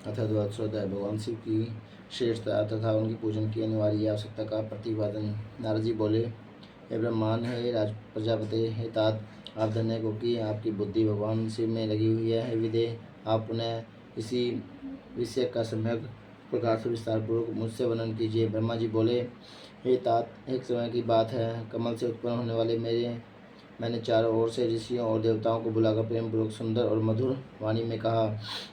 अथ भगवान शिव की श्रेष्ठता तथा उनकी पूजन की अनिवार्य आवश्यकता का प्रतिपादन। नारद जी बोले, हे ब्रह्मांड, हे राज प्रजापति, हे तात, आप धन्य को कि आपकी बुद्धि भगवान शिव में लगी हुई है। हे विदेह, आप पुनः इसी विषय का सम्यक प्रकार से विस्तार पूर्वक मुझसे वर्णन कीजिए। ब्रह्मा जी बोले, हे तात, एक समय की बात है, कमल से उत्पन्न होने वाले मैंने चारों ओर से ऋषियों और देवताओं को बुलाकर प्रेम पूर्वक सुंदर और मधुर वाणी में कहा,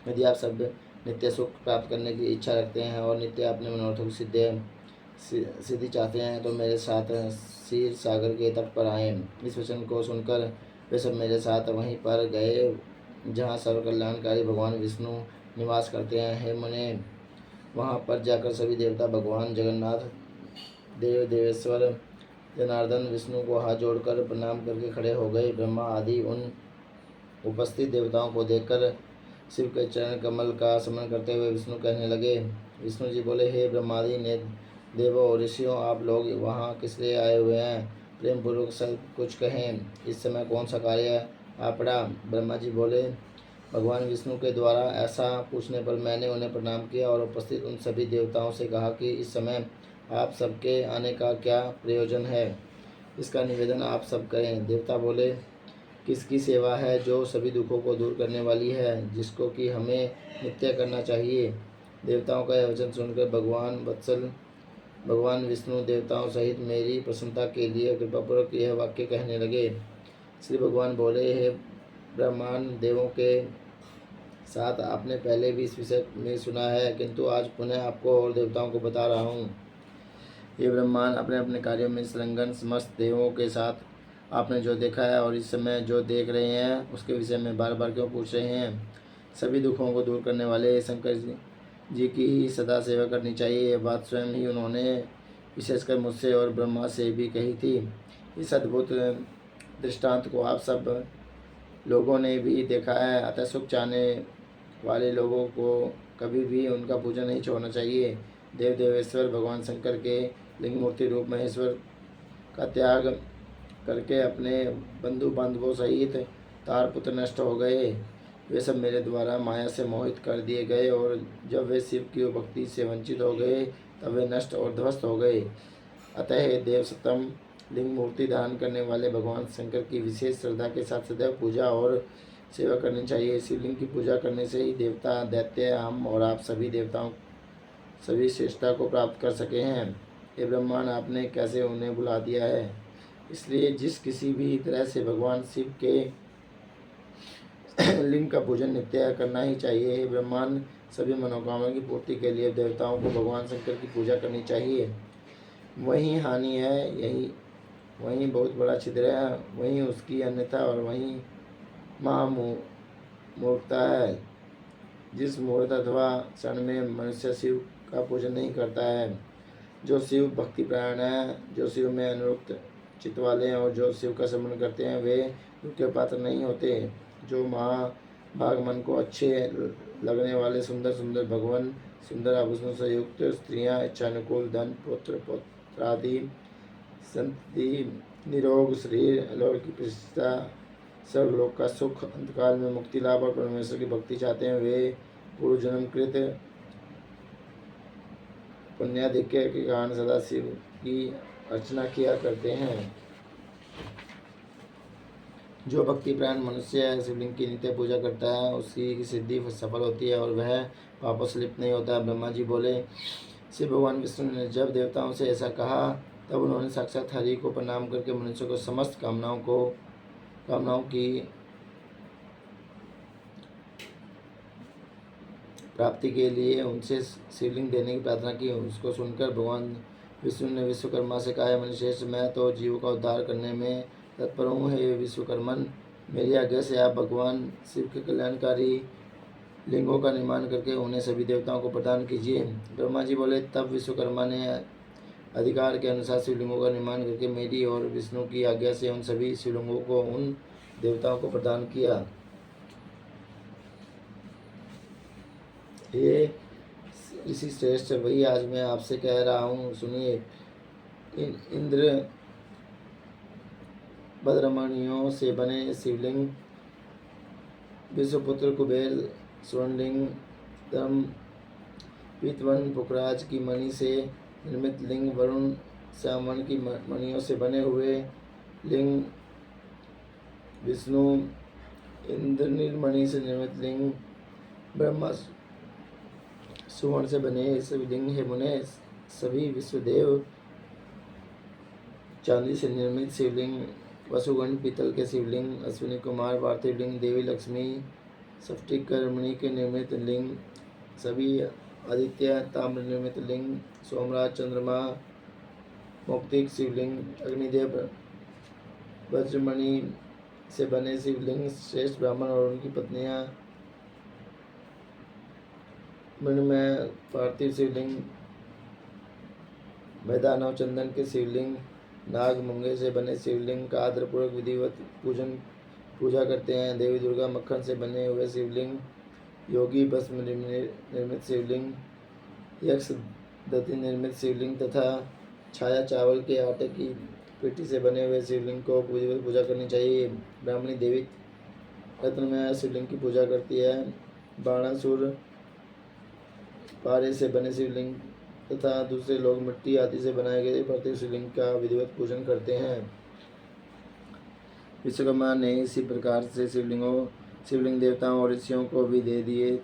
यदि आप सब नित्य सुख प्राप्त करने की इच्छा रखते हैं और नित्य अपने मनोरथों की सिद्धि चाहते हैं तो मेरे साथ क्षीर सागर के तट पर आएं। इस वचन को सुनकर वे सब मेरे साथ वहीं पर गए जहाँ सर्व कल्याणकारी भगवान विष्णु निवास करते हैं। हे मुने, वहाँ पर जाकर सभी देवता भगवान जगन्नाथ, देव देवेश्वर, जनार्दन, विष्णु को हाथ जोड़कर प्रणाम करके खड़े हो गए। ब्रह्मा आदि उन उपस्थित देवताओं को देखकर शिव के चरण कमल का स्मरण करते हुए विष्णु कहने लगे। विष्णु जी बोले, हे ब्रह्मादि ने देवों और ऋषियों, आप लोग वहाँ किस लिए आए हुए हैं? प्रेम पूर्वक सब कुछ कहें। इस समय कौन सा कार्य आ पड़ा? ब्रह्मा जी बोले, भगवान विष्णु के द्वारा ऐसा पूछने पर मैंने उन्हें प्रणाम किया और उपस्थित उन सभी देवताओं से कहा कि इस समय आप सबके आने का क्या प्रयोजन है, इसका निवेदन आप सब करें। देवता बोले, किसकी सेवा है जो सभी दुखों को दूर करने वाली है, जिसको कि हमें नित्य करना चाहिए। देवताओं का यह वचन सुनकर भगवान विष्णु देवताओं सहित मेरी प्रसन्नता के लिए कृपापूर्वक यह वाक्य कहने लगे। श्री भगवान बोले, हे ब्रह्मांड, देवों के साथ आपने पहले भी इस विषय में सुना है, किंतु आज पुनः आपको और देवताओं को बता रहा हूँ। ये ब्रह्मांड, अपने अपने कार्यों में संलग्न समस्त देवों के साथ आपने जो देखा है और इस समय जो देख रहे हैं उसके विषय में बार बार क्यों पूछ रहे हैं? सभी दुखों को दूर करने वाले शंकर जी की ही सदा सेवा करनी चाहिए। ये बात स्वयं ही उन्होंने विशेषकर मुझसे और ब्रह्मा से भी कही थी। इस अद्भुत दृष्टांत को आप सब लोगों ने भी देखा है, अतः सुख चाहने वाले लोगों को कभी भी उनका पूजन नहीं छोड़ना चाहिए। देव देवेश्वर भगवान शंकर के लिंग मूर्ति रूप महेश्वर का त्याग करके अपने बंधु बांधवों सहित तार पुत्र नष्ट हो गए। वे सब मेरे द्वारा माया से मोहित कर दिए गए और जब वे शिव की भक्ति से वंचित हो गए तब वे नष्ट और ध्वस्त हो गए। अतः देव सतम लिंग मूर्ति धारण करने वाले भगवान शंकर की विशेष श्रद्धा के साथ सदैव पूजा और सेवा करनी चाहिए। शिवलिंग की पूजा करने से ही देवता, दैत्य, हम और आप सभी देवताओं सभी श्रेष्ठता को प्राप्त कर सके हैं। ये ब्रह्मांड, आपने कैसे उन्हें बुला दिया है, इसलिए जिस किसी भी तरह से भगवान शिव के लिंग का पूजन नित्य करना ही चाहिए। हे ब्रह्मांड, सभी मनोकामना की पूर्ति के लिए देवताओं को भगवान शंकर की पूजा करनी चाहिए। वहीं हानि है, वहीं बहुत बड़ा छिद्र है, वहीं उसकी अन्यथा और वहीं महामूर्खता है। जिस मुहूर्त अथवा क्षण में मनुष्य शिव का पूजन नहीं करता है, जो शिव भक्ति प्राण है, जो शिव में अनुरक्त चित्त वाले हैं और जो शिव का स्मरण करते हैं, वे दुख के पात्र नहीं होते। जो महाभाग मन को अच्छे लगने वाले सुंदर सुंदर भगवान, सुंदर आभूषणों से युक्त स्त्रियां, इच्छानुकूल धन, पुत्र पुत्रादि संतति, निरोग शरीर, अलौकिक प्रतिष्ठा, सर्वलोक का सुख, अंतकाल में मुक्ति लाभ और परमेश्वर की भक्ति चाहते हैं, वे पूर्व जन्म कृत पुण्याधिक्य के कारण सदा शिव की अर्चना किया करते हैं। जो भक्ति प्राण मनुष्य शिवलिंग की नित्य पूजा करता है उसकी की सिद्धि सफल होती है और वह पापों से लिप्त नहीं होता। ब्रह्मा जी बोले, शिव भगवान विष्णु ने जब देवताओं से ऐसा कहा तब उन्होंने साक्षात हरि को प्रणाम करके मनुष्य को समस्त कामनाओं की प्राप्ति के लिए उनसे शिवलिंग देने की प्रार्थना की। उसको सुनकर भगवान विष्णु ने विश्वकर्मा से कहा, मनुष्य, मैं तो जीवों का उद्धार करने में तत्पर हूँ। हे विश्वकर्मन, मेरी आज्ञा से आप भगवान शिव के कल्याणकारी लिंगों का निर्माण करके उन्हें सभी देवताओं को प्रदान कीजिए। ब्रह्मा जी बोले, तब विश्वकर्मा ने अधिकार के अनुसार शिवलिंगों का निर्माण करके मेरी और विष्णु की आज्ञा से उन सभी शिवलिंगों को उन देवताओं को प्रदान किया। ये ऋषि श्रेष्ठ, वही आज मैं आपसे कह रहा हूँ, सुनिए। इंद्र बद्रमणियों से बने शिवलिंग, विश्वपुत्र कुबेर स्वर्णलिंग, धर्म पीतवन पुखराज की मणि से निर्मित लिंग, वरुण श्यामण की मणियों से बने हुए लिंग, विष्णु इंद्रनील मणि से निर्मित लिंग, ब्रह्मा सुवर्ण से बने शिवलिंग हे मुने, सभी विश्वदेव चांदी से निर्मित शिवलिंग, वसुगण पीतल के शिवलिंग, अश्विनी कुमार पार्थिव लिंग, देवी लक्ष्मी स्फटिकमणि के निर्मित लिंग, सभी आदित्य ताम्र निर्मित लिंग, सोमराज चंद्रमा मौक्तिक शिवलिंग, अग्निदेव वज्रमणि से बने शिवलिंग, श्रेष्ठ ब्राह्मण और उनकी पत्नियां मणिमय पार्थिव शिवलिंग, मैदानव चंदन के शिवलिंग, नाग मूंगे से बने शिवलिंग का आदरपूर्वक विधिवत पूजा करते हैं। देवी दुर्गा मक्खन से बने हुए शिवलिंग, योगी भस्म निर्मित शिवलिंग, यक्ष दति निर्मित शिवलिंग तथा छाया चावल के आटे की पेटी से बने हुए शिवलिंग को विधिवत पूजा करनी चाहिए। ब्राह्मणी देवी रत्नमय शिवलिंग की पूजा करती है। बाणासुर पारे से बने शिवलिंग तथा दूसरे लोग मिट्टी आदि से बनाए गए पार्थिव शिवलिंग का विधिवत पूजन करते हैं। विश्वकर्मा ने इसी प्रकार से शिवलिंग देवताओं और ऋषियों को भी दे दिए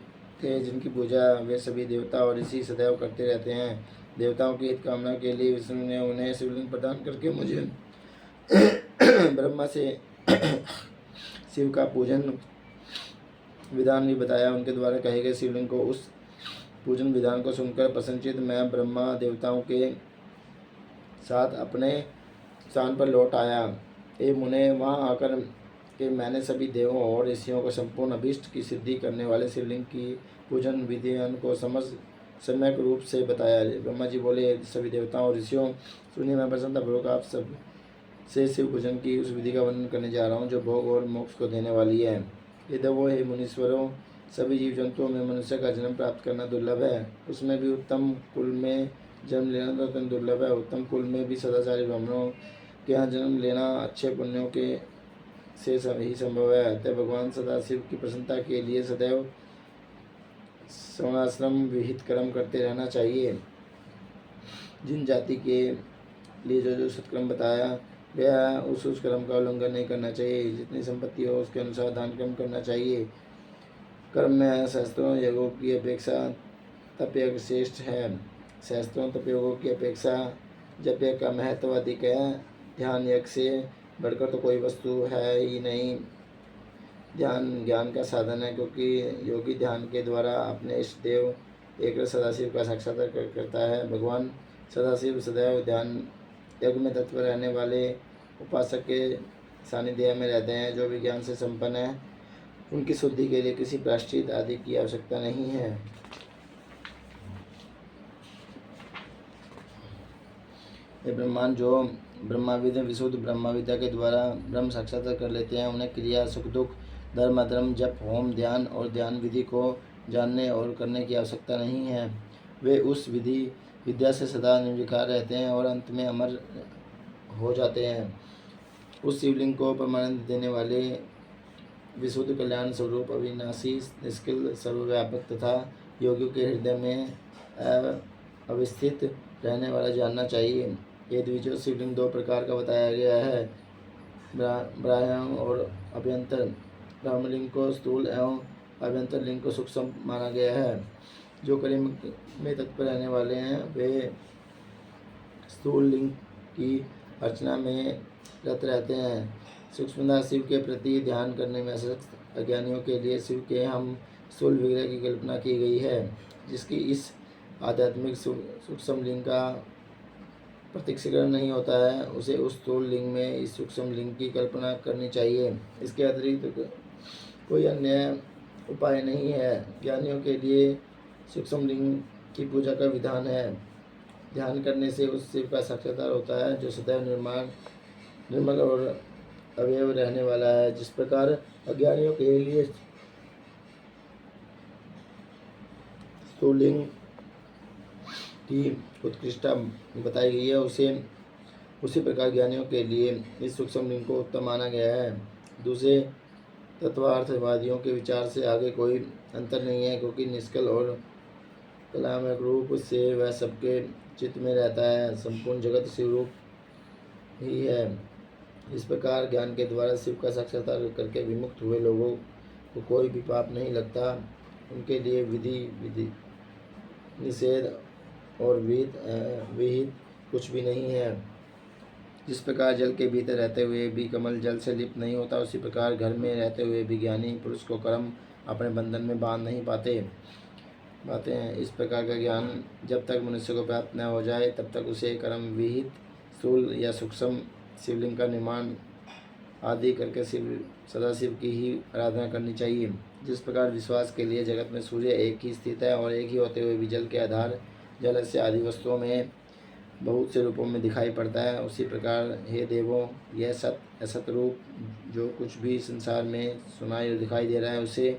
थे, जिनकी पूजा वे सभी देवता और ऋषि सदैव करते रहते हैं। देवताओं की हित कामना के लिए विष्णु ने उन्हें शिवलिंग प्रदान करके मुझे ब्रह्मा से शिव का पूजन विधान भी बताया। उनके द्वारा कहे गए शिवलिंग को उस पूजन विधान को सुनकर प्रसन्नचित्त मैं ब्रह्मा देवताओं के साथ अपने स्थान पर लौट आया। ए मुने, वहाँ आकर के मैंने सभी देवों और ऋषियों को संपूर्ण अभीष्ट की सिद्धि करने वाले शिवलिंग की पूजन विधियन को सम्यक रूप से बताया। ब्रह्मा जी बोले, सभी देवताओं और ऋषियों, सुनिए, मैं प्रसन्नतापूर्वक आप सब से शिव पूजन की उस विधि का वर्णन करने जा रहा हूँ जो भोग और मोक्ष को देने वाली है। ये देवों, हे मुनीश्वरों, सभी जीव जंतुओं में मनुष्य का जन्म प्राप्त करना दुर्लभ है। उसमें भी उत्तम कुल में जन्म लेना तो अत्यंत दुर्लभ है। उत्तम कुल में भी सदाचारी ब्राह्मणों के यहाँ जन्म लेना अच्छे पुण्यों के से ही संभव है। अतः भगवान सदाशिव की प्रसन्नता के लिए सदैव श्रवणाश्रम विहित कर्म करते रहना चाहिए। जिन जाति के लिए जो सत्कर्म बताया गया है उस कर्म का उल्लंघन नहीं करना चाहिए। जितनी संपत्ति हो उसके अनुसार दान कर्म करना चाहिए। कर्म में शास्त्रों योगों की अपेक्षा तप यज्ञ श्रेष्ठ है। शास्त्रों तप योगों की अपेक्षा जप यज्ञ का महत्व अधिक है। ध्यान यज्ञ से बढ़कर तो कोई वस्तु है ही नहीं। ध्यान ज्ञान का साधन है, क्योंकि योगी ध्यान के द्वारा अपने इष्ट देव एक सदाशिव का साक्षात्कार करता है। भगवान सदाशिव सदैव ध्यान यज्ञ में तत्पर रहने वाले उपासक के सानिध्य में रहते हैं। जो विज्ञान से संपन्न है उनकी शुद्धि के लिए किसी प्रायश्चित आदि की आवश्यकता नहीं है। ये ब्रह्मांड जो ब्रह्माविद विशुद्ध ब्रह्मविद्या के द्वारा ब्रह्म साक्षात्कार कर लेते हैं, उन्हें क्रिया सुख दुख धर्म अधर्म जप होम ध्यान और ध्यान विधि को जानने और करने की आवश्यकता नहीं है। वे उस विद्या से सदा निर्विकार रहते हैं और अंत में अमर हो जाते हैं। उस शिवलिंग को परमानंद देने वाले विशुद्ध कल्याण स्वरूप अविनाशी निष्किल सर्वव्यापक तथा योगियों के हृदय में अवस्थित रहने वाला जानना चाहिए। ये द्विजोत शिवलिंग दो प्रकार का बताया गया है, बाह्य और अभ्यंतर। ब्राह्मलिंग को स्थूल एवं अभ्यंतर लिंग को सूक्ष्म माना गया है। जो कर्म में तत्पर रहने वाले हैं वे स्थूल लिंग की अर्चना में रत रहते हैं। सूक्ष्मता शिव के प्रति ध्यान करने में असक्त अज्ञानियों के लिए शिव के हम स्थूल विग्रह की कल्पना की गई है। जिसकी इस आध्यात्मिक सूक्ष्म लिंग का प्रत्यक्षीकरण नहीं होता है, उसे उस स्थूल लिंग में इस सूक्ष्म लिंग की कल्पना करनी चाहिए। इसके अतिरिक्त कोई अन्य उपाय नहीं है। ज्ञानियों के लिए सूक्ष्म लिंग की पूजा का विधान है। ध्यान करने से उस शिव का साक्षात्कार होता है जो सदैव निर्मल और अवयव रहने वाला है। जिस प्रकार अज्ञानियों के लिए स्थूलिंग की उत्कृष्टता बताई गई है, उसी प्रकार ज्ञानियों के लिए इस सूक्ष्म लिंग को उत्तम माना गया है। दूसरे तत्वार्थवादियों के विचार से आगे कोई अंतर नहीं है, क्योंकि निष्कल और कलात्मक रूप से वह सबके चित्त में रहता है। संपूर्ण जगत शिव रूप ही है। इस प्रकार ज्ञान के द्वारा शिव का साक्षात्कार करके विमुक्त हुए लोगों को कोई भी पाप नहीं लगता। उनके लिए विधि निषेध और विहित कुछ भी नहीं है। जिस प्रकार जल के भीतर रहते हुए भी कमल जल से लिप्त नहीं होता, उसी प्रकार घर में रहते हुए भी ज्ञानी पुरुष को कर्म अपने बंधन में बांध नहीं पाते हैं। इस प्रकार का ज्ञान जब तक मनुष्य को प्राप्त न हो जाए, तब तक उसे कर्म विहित स्थूल या सूक्ष्म शिवलिंग का निर्माण आदि करके सदाशिव की ही आराधना करनी चाहिए। जिस प्रकार विश्वास के लिए जगत में सूर्य एक ही स्थित है और एक ही होते हुए भी जल के आधार जल से आदि वस्तुओं में बहुत से रूपों में दिखाई पड़ता है, उसी प्रकार हे देवों, यह असत रूप जो कुछ भी संसार में सुनाई और दिखाई दे रहा है, उसे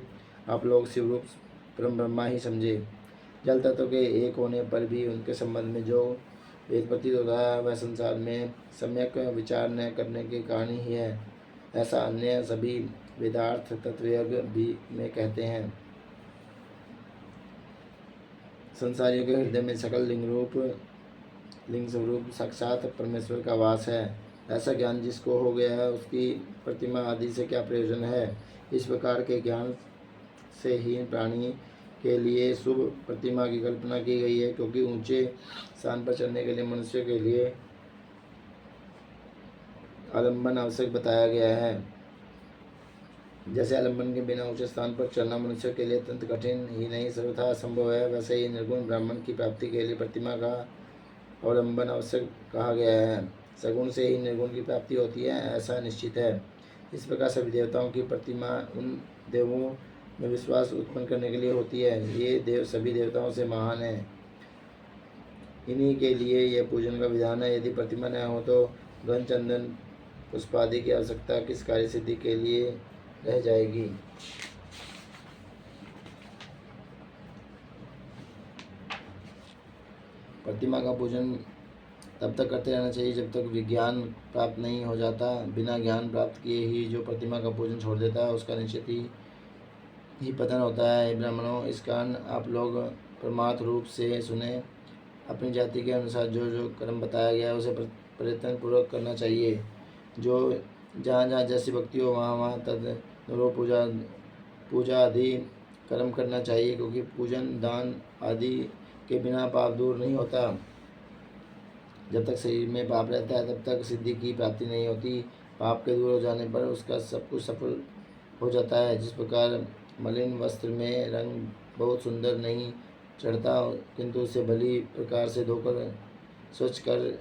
आप लोग शिव रूप परम ब्रह्मा ही समझे। जल तत्व के एक होने पर भी उनके संबंध में जो वेद प्रतीत होता है, वह संसार में सम्यक विचार न करने के कारण ही है। ऐसा अन्य सभी वेदार्थ तत्वज्ञ भी में कहते हैं। संसारियों के हृदय में सकल लिंग स्वरूप साक्षात परमेश्वर का वास है। ऐसा ज्ञान जिसको हो गया है, उसकी प्रतिमा आदि से क्या प्रयोजन है। इस प्रकार के ज्ञान से हीन प्राणी के लिए शुभ प्रतिमा की कल्पना की गई है, क्योंकि ऊंचे स्थान पर चढ़ने के लिए मनुष्य के लिए आलंबन आवश्यक बताया गया है। जैसे आलंबन के बिना ऊंचे स्थान पर चढ़ना मनुष्य के लिए अत्यंत कठिन ही नहीं सर्वथा असंभव है, वैसे ही निर्गुण ब्राह्मण की प्राप्ति के लिए प्रतिमा का अवलंबन आवश्यक कहा गया है। सगुण से ही निर्गुण की प्राप्ति होती है, ऐसा निश्चित है। इस प्रकार सभी देवताओं की प्रतिमा उन देवों में विश्वास उत्पन्न करने के लिए होती है। ये देव सभी देवताओं से महान है, इन्हीं के लिए यह पूजन का विधान है। यदि प्रतिमा न हो तो गंध चंदन पुष्पादि की आवश्यकता किस कार्य सिद्धि के लिए रह जाएगी। प्रतिमा का पूजन तब तक करते रहना चाहिए जब तक विज्ञान प्राप्त नहीं हो जाता। बिना ज्ञान प्राप्त किए ही जो प्रतिमा का पूजन छोड़ देता है, उसका निश्चित ही पतन होता है। ब्राह्मणों, इस कारण आप लोग परमार्थ रूप से सुने। अपनी जाति के अनुसार जो जो कर्म बताया गया है, उसे प्रयत्न पूर्वक करना चाहिए। जो जहाँ जहाँ जैसी भक्ति हो, वहाँ वहाँ तद अनुरूप पूजा आदि कर्म करना चाहिए, क्योंकि पूजन दान आदि के बिना पाप दूर नहीं होता। जब तक शरीर में पाप रहता है, तब तक सिद्धि की प्राप्ति नहीं होती। पाप के दूर हो जाने पर उसका सब कुछ सफल हो जाता है। जिस प्रकार मलिन वस्त्र में रंग बहुत सुंदर नहीं चढ़ता, किंतु उसे भली प्रकार से धोकर स्वच्छ कर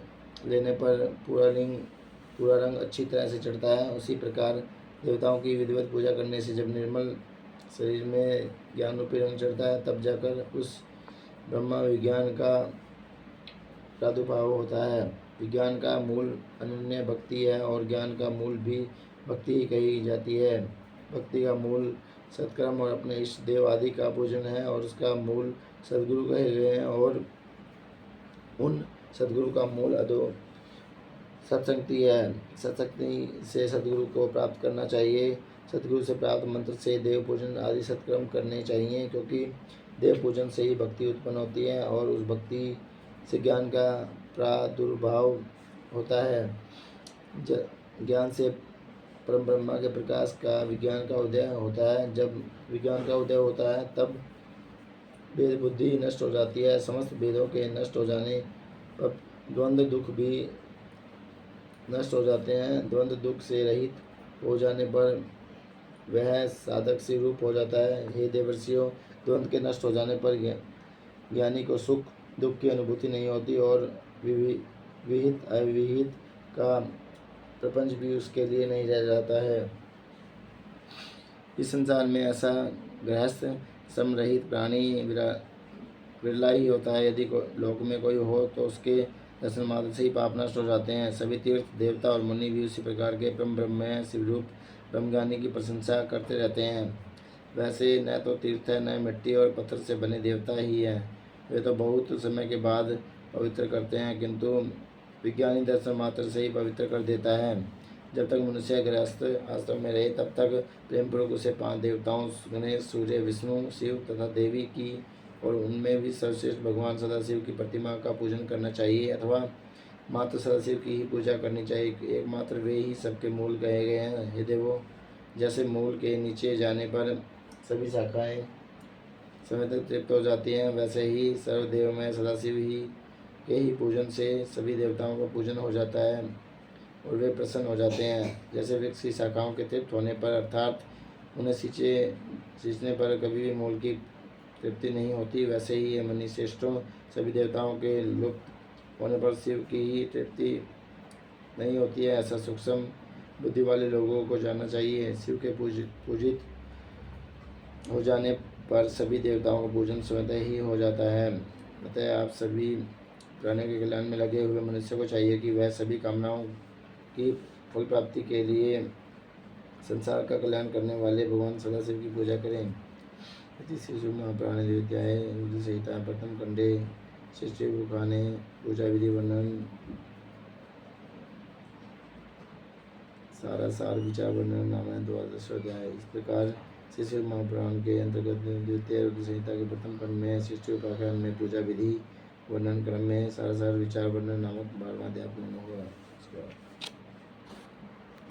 लेने पर पूरा रंग अच्छी तरह से चढ़ता है, उसी प्रकार देवताओं की विधिवत पूजा करने से जब निर्मल शरीर में ज्ञान रूपी रंग चढ़ता है, तब जाकर उस ब्रह्मा विज्ञान का प्रादुर्भाव होता है। विज्ञान का मूल अनन्य भक्ति है और ज्ञान का मूल भी भक्ति ही कही जाती है। भक्ति का मूल सत्कर्म और अपने इष्ट देव आदि का पूजन है, और उसका मूल सद्गुरु कहे गए हैं, और उन सद्गुरु का मूल सत्संगति है। सत्संगति से सद्गुरु को प्राप्त करना चाहिए। सद्गुरु से प्राप्त मंत्र से देव पूजन आदि सत्कर्म करने चाहिए, क्योंकि देव पूजन से ही भक्ति उत्पन्न होती है और उस भक्ति से ज्ञान का प्रादुर्भाव होता है। ज्ञान से परम ब्रह्मा के प्रकाश का विज्ञान का उदय होता है। जब विज्ञान का उदय होता है, तब भेद बुद्धि नष्ट हो जाती है। समस्त भेदों के नष्ट हो जाने पर द्वंद्व दुख भी नष्ट हो जाते हैं। द्वंद्व दुख से रहित हो जाने पर वह साधक से रूप हो जाता है। हे देवर्षियों, द्वंद्व के नष्ट हो जाने पर ज्ञानी को सुख दुख की अनुभूति नहीं होती, और विहित अविहित का प्रपंच भी उसके लिए नहीं रह जाता है। इस संसार में ऐसा गृहस्थ समरहित प्राणी विरला ही होता है। यदि लोक में कोई हो तो उसके दर्शन मात्र से ही पाप नष्ट हो जाते हैं। सभी तीर्थ देवता और मुनि भी उसी प्रकार के परम ब्रह्म शिवरूप ब्रह्मज्ञानी की प्रशंसा करते रहते हैं। वैसे न तो तीर्थ है, न मिट्टी और पत्थर से बने देवता ही हैं। वे तो बहुत समय के बाद पवित्र करते हैं, किंतु विज्ञानी दर्शन मात्र से ही पवित्र कर देता है। जब तक मनुष्य गृहस्थ आश्रम में रहे तब तक प्रेमपूर्वक उसे 5 देवताओं गणेश, सूर्य, विष्णु, शिव तथा देवी की और उनमें भी सर्वश्रेष्ठ भगवान सदाशिव की प्रतिमा का पूजन करना चाहिए अथवा मात्र सदाशिव की ही पूजा करनी चाहिए। एकमात्र वे ही सबके मूल कहे गए हैं। हे देवो, जैसे मूल के नीचे जाने पर सभी शाखाएं समय तक तृप्त हो जाती हैं, वैसे ही सर्वदेवमय सदाशिव ही के ही पूजन से सभी देवताओं का पूजन हो जाता है और वे प्रसन्न हो जाते हैं। जैसे वृक्ष की शाखाओं के तृप्त होने पर अर्थात उन्हें सींचने पर कभी भी मूल की तृप्ति नहीं होती, वैसे ही ये मनी श्रेष्ठों सभी देवताओं के लुप्त होने पर शिव की ही तृप्ति नहीं होती है। ऐसा सूक्ष्म बुद्धि वाले लोगों को जानना चाहिए। शिव के पूजित हो जाने पर सभी देवताओं का पूजन स्वतः ही हो जाता है। अतः आप सभी प्राणियों के कल्याण में लगे हुए मनुष्य को चाहिए कि वह सभी कामनाओं की फल प्राप्ति के लिए संसार का कल्याण करने वाले भगवान सदाशिव की पूजा करें। इति श्री महापुराण अध्याय संहिता प्रथम खंडे शिव खाने पूजा विधि वर्णन सार विचार वर्णन नाम 12 अध्याय। इस प्रकार श्री शिव महापुराण के अंतर्गत द्वितीय रुद्र संहिता के प्रथम खंड में श्री शिव उपाख्यान में पूजा विधि वर्णन क्रम में सार विचार वर्णन नामक 12वां अध्याय पूर्ण हुआ।